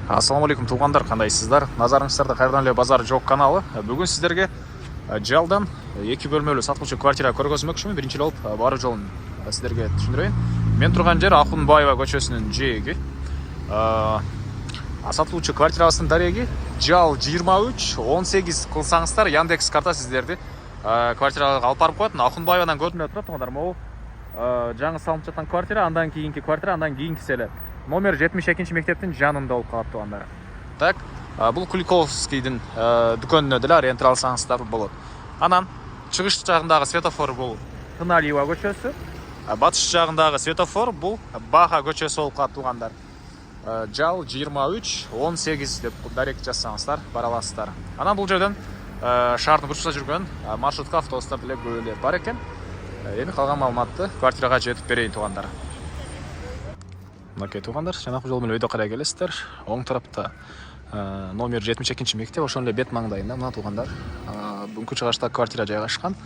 Ассалаумағалейкум туғандар, қандайсыздар? Назарыңыздарда қайырдан эле базар жоқ каналы. Бүгін сіздерге жалдан 2 бөлмелі сатылушы квартира көргөзмөкчүмүн. Биринчи болуп баруу жолун сіздерге түшүндүрөйүн. Мен турган жер Акунбаева көчөсүнүн жээги. Сатылуучу квартирабыздын дареги жал 23-18 кылсаңыздар Яндекс карта сиздерди квартирага алып барып коет. Акунбаевадан көрүнүп турат туғандар. Могу жаңы салынып жаткан квартира, андан кийинки квартира, андан кийинкиси эле номер 72 мектептин жанында болуп калат тугандар. Так, бул Куликовскийдин дүкөнүнө деле ориентир алсаңыздар болот. Анан чыгыш жагындагы светофор бул Тыналиева көчөсү, батыш жагындагы светофор бул Баха көчөсү болуп калат тугандар. Жал 23-18 деп дарек жазсаңыздар бара аласыздар. Анан бул жерден шаардын бурчунда жүргөн маршрутка автобустар деле көп эле бар экен. Эми калган маалыматты квартирага жетип берейин тугандар. Мынакей тугандар, жанакы жол менен өйдө карай келесиздер. Оң тарапта номер 72 мектеп, ошол эле бет маңдайында мына тугандар. Бүгүнкү чыгыштагы квартира жайгашкан.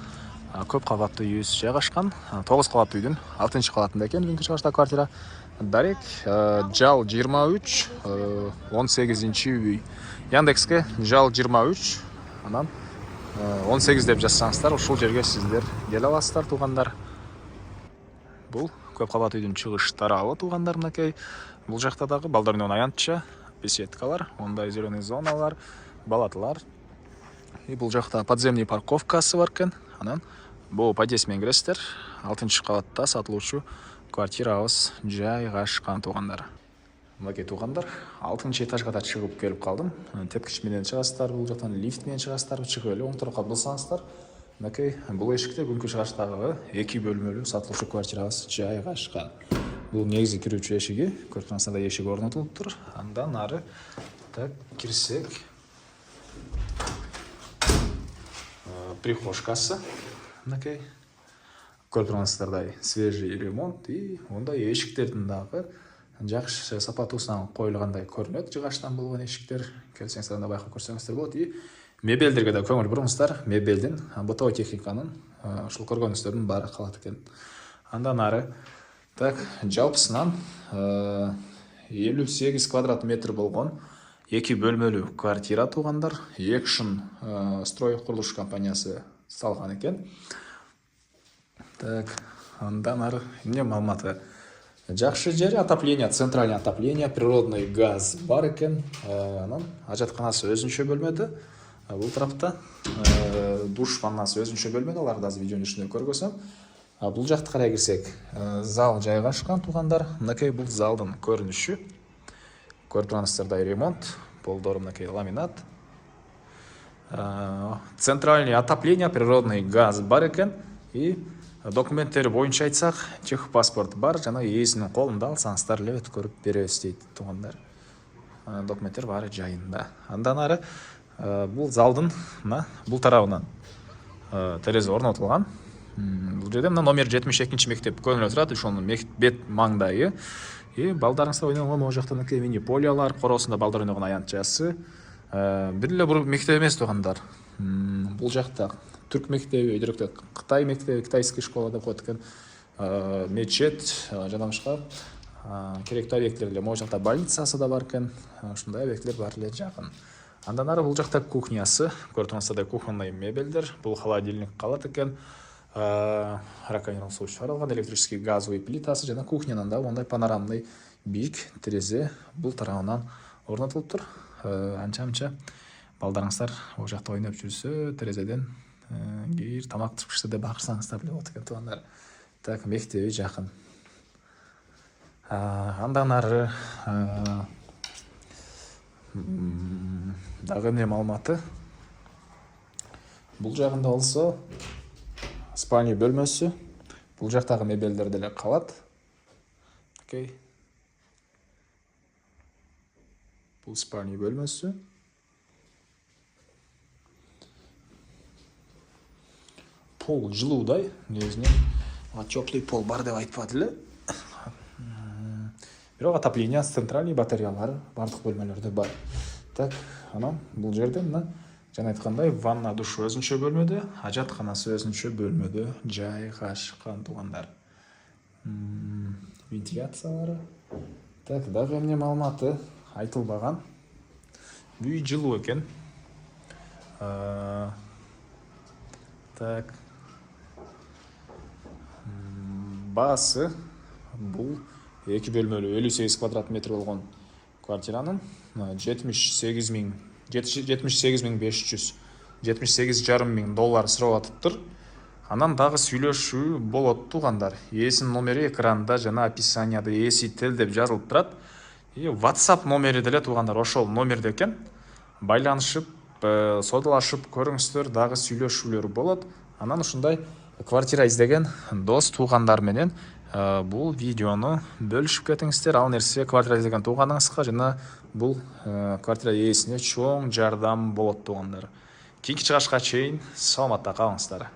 Көп кабаттуу үй жайгашкан. 9 кабаттуу үйдүн 6-кабатында экен бүгүнкү чыгыштагы квартира. Дарек жал 23-18 үй. Яндекске жал 23, анан 18 деп жазсаңыздар, ушул жерге сиздер келе аласыздар тугандар. Бул көп кабат үйдүн чыгыш тарабы тугандар. Мынакей бул жакта дагы балдар ойногон аянтча беседкалар, ондай зеленый зоналар, балатлар. И бул жакта подземный парковкасы бар экен. Анан бул подъезд менен киресиздер. 6-кабатта сатылуучу квартирабыз жайгашкан тугандар. Мынакей тугандар, 6-этажга да чыгып келип калдым. Тепкич менен чыгасыздар, бул жактан лифт менен чыгасыздар, чыгып эле оң тарапка бурсаңыздар. Мынакей бул эшикте бүгүнкү чыгыштагы 2 бөлмөлүү сатылуучу квартирабыз жайгашкан. Бул негизи кирүүчү эшиги, көрүп турсаңыздар, эшик орнотулуптур. Андан ары так кирсек, прихожкасы. Мынакей көрүп турсаңыздардай свежий ремонт и ондай эшиктердин дагы жакшы сапатуусунан коюлгандай көрүнөт. Жыгачтан болгон эшиктер, келсеңиздер анда байкап көрсөңүздөр болот. И мебелдерге да көңүл буруңуздар. Мебелдин, бытовой техниканын ушул көргөнүңүздөрдүн баары калат экен. Андан ары так жалпысынан 58 квадрат метр болгон 2 бөлмөлүү квартира тугандар. Экшн строй курулуш компаниясы салган экен. Так, андан ары эмне маалыматы? Жакшы жери, отопление, центральный отопление, природный газ бар экен. Анан ажатканасы өзүнчө бөлмөдө. Бул тарапта душ ваннасы өзүнчө бөлмөдө, аларды азыр видеонун ичинде көргөзөм. Бул жакты карай кирсек, зал жайгашкан тугандар. Мынакей бул залдын көрүнүшү. Көрүп турсаңыздардай ремонт, полдору мынакей ламинат. Центральный отопление, природный газ бар экен. И документтери боюнча айтсак, техпаспорт бар, жана ээсинин колунда алсаңыздар эле өткөрүп беребиз дейт тугандар. Документтер баары жайында. Андан ары бул залдын бул тарабынан терезе орнотулган. Бул жерде мына номер 72 мектеп көрүнүп турат, ошонун бет маңдайы. И балдарыңыздар ойногон могу жакта мини полиялар, короосунда балдар ойногон аянтчасы. Бир эле бул мектеп эмес тугандар. Бул жакта түрк мектеби, өйдөрөктө Кытай мектеби, китайский школа деп коет экен. Мечет, жана башка керектүү объекттер деле. Могу жакта больницасы да бар экен. Ушундай объекттер бар эле жакын. Андан ары бул жакта кухнясы, көрүп турсаңыздар, кухонный мебелдер, бул холодильник калат экен. Раконерон суу чыгарылган, электрический газовый плитасы жана кухнянын да мондай панорамный бийик терезе бул тарабынан орнотулуптур. Анча-мынча балдарыңыздар бул жакта ойноп жүрсө, терезеден кир тамак пышты деп бакырсаңыздар деле болот экен тугандар. Так, мектеби жакын. Андан ары дагы эмне маалыматы? Бул жагында болсо спальня бөлмөсү. Бул жактагы мебелдер деле калат. Окей. Бул спальня бөлмөсү. Пол жылуудай, негизинен теплый пол бар деп айтпады эле. Бирок отопление, центральный батареялар бардык бөлмөлөрдө бар. Так, анан бул жерде мына жана айткандай ванна, душ өзүнчө бөлмөдө, ажатканасы өзүнчө бөлмөдө жайгашкан тугандар. Вентиляциялары. Так, дагы эмне маалыматы? айтылбаған. Үй жылу екен. Так. Басы бұл 2 бөлмелі 58 квадрат метр болған квартиранын 78.500 $78,500 сұрап атыптыр. Анан дагы сүйлөшүү болот тугандар. Эсин номери экранда жана описанияда эси тел деп жазылып турат. И WhatsApp номери деле тугандар ошол номерде экен. Байланышып, содалашып көрүңүздөр, дагы сүйлөшүүлөр болот. Анан ушундай квартира издеген дос туугандар менен бул видеону бөлүшүп кетиңиздер. Ал нерсе квартира издеген тууганыңызга жана бул квартира ээсине чоң жардам болот туугандар. Кийинки чыгышка чейин саламатта калыңыздар.